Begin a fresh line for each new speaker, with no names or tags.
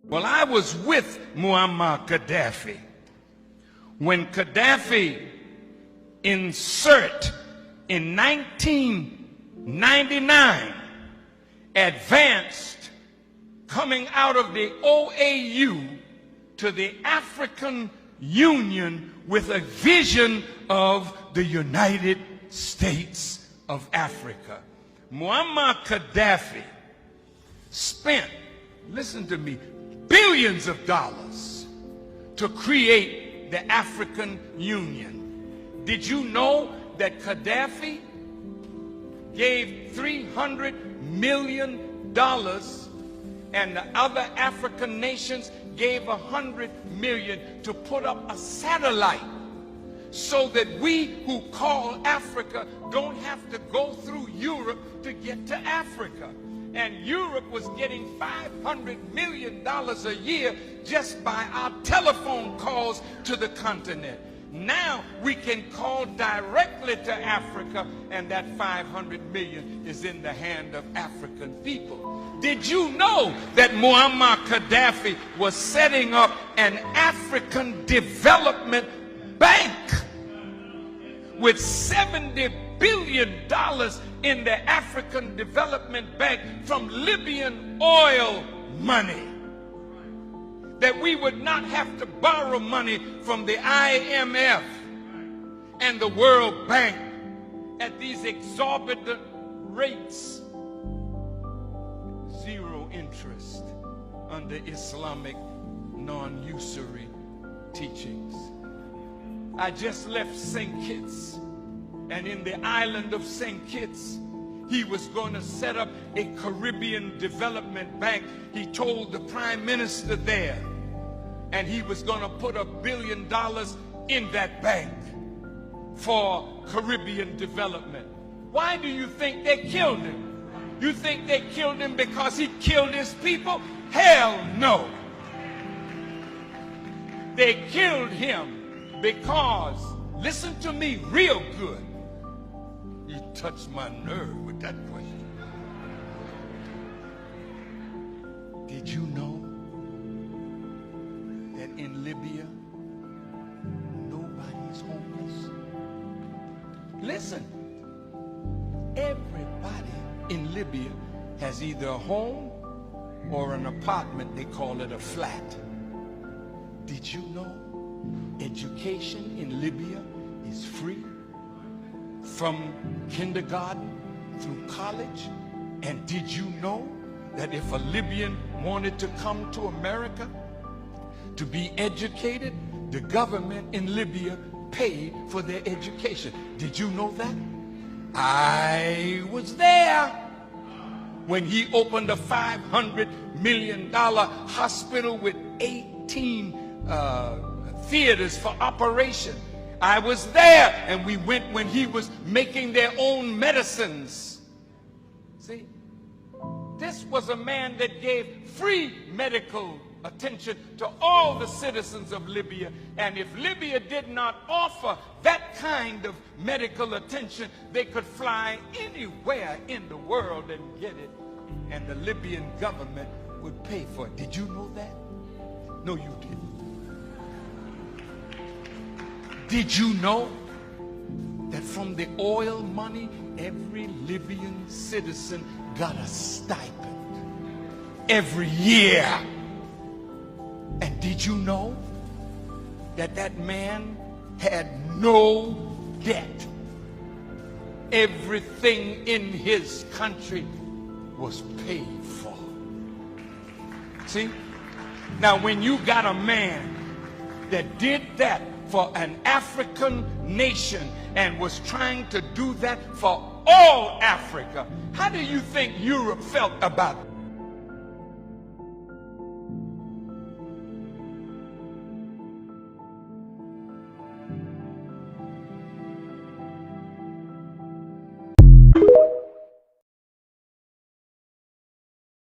Well, I was with Muammar Gaddafi when Gaddafi in 1999 advanced coming out of the OAU to the African Union with a vision of the United States of Africa. Muammar Gaddafi spent, listen to me, billions of dollars to create the African Union. Did you know that Gaddafi gave $300 million and the other African nations gave $100 million to put up a satellite so that we who call Africa don't have to go through Europe to get to Africa? And Europe was getting $500 million a year just by our telephone calls to the continent. Now we can call directly to Africa, and that $500 million is in the hand of African people. Did you know that Muammar Gaddafi was setting up an African development bank with $70 billion in the African Development Bank from Libyan oil money? That we would not have to borrow money from the IMF and the World Bank at these exorbitant rates. Zero interest under Islamic non-usury teachings. I just left St. Kitts, and in the island of St. Kitts, he was going to set up a Caribbean Development Bank. He told the Prime Minister there, and he was going to put $1 billion in that bank for Caribbean development. Why do you think they killed him? You think they killed him because he killed his people? Hell no. They killed him because, listen to me real good, you touched my nerve with that question. Did you know that in Libya, nobody's homeless? Listen, everybody in Libya has either a home or an apartment. They call it a flat. Did you know education in Libya is free? From kindergarten through college? And did you know that if a Libyan wanted to come to America to be educated, the government in Libya paid for their education? Did you know that? I was there when he opened a $500 million hospital with 18 theaters for operation. I was there, and we went when he was making their own medicines. See, this was a man that gave free medical attention to all the citizens of Libya. And if Libya did not offer that kind of medical attention, they could fly anywhere in the world and get it, and the Libyan government would pay for it. Did you know that? No, you didn't. Did you know that from the oil money, every Libyan citizen got a stipend every year? And did you know that that man had no debt? Everything in his country was paid for. See? Now, when you got a man that did that for an African nation and was trying to do that for all Africa, how do you think Europe felt about it?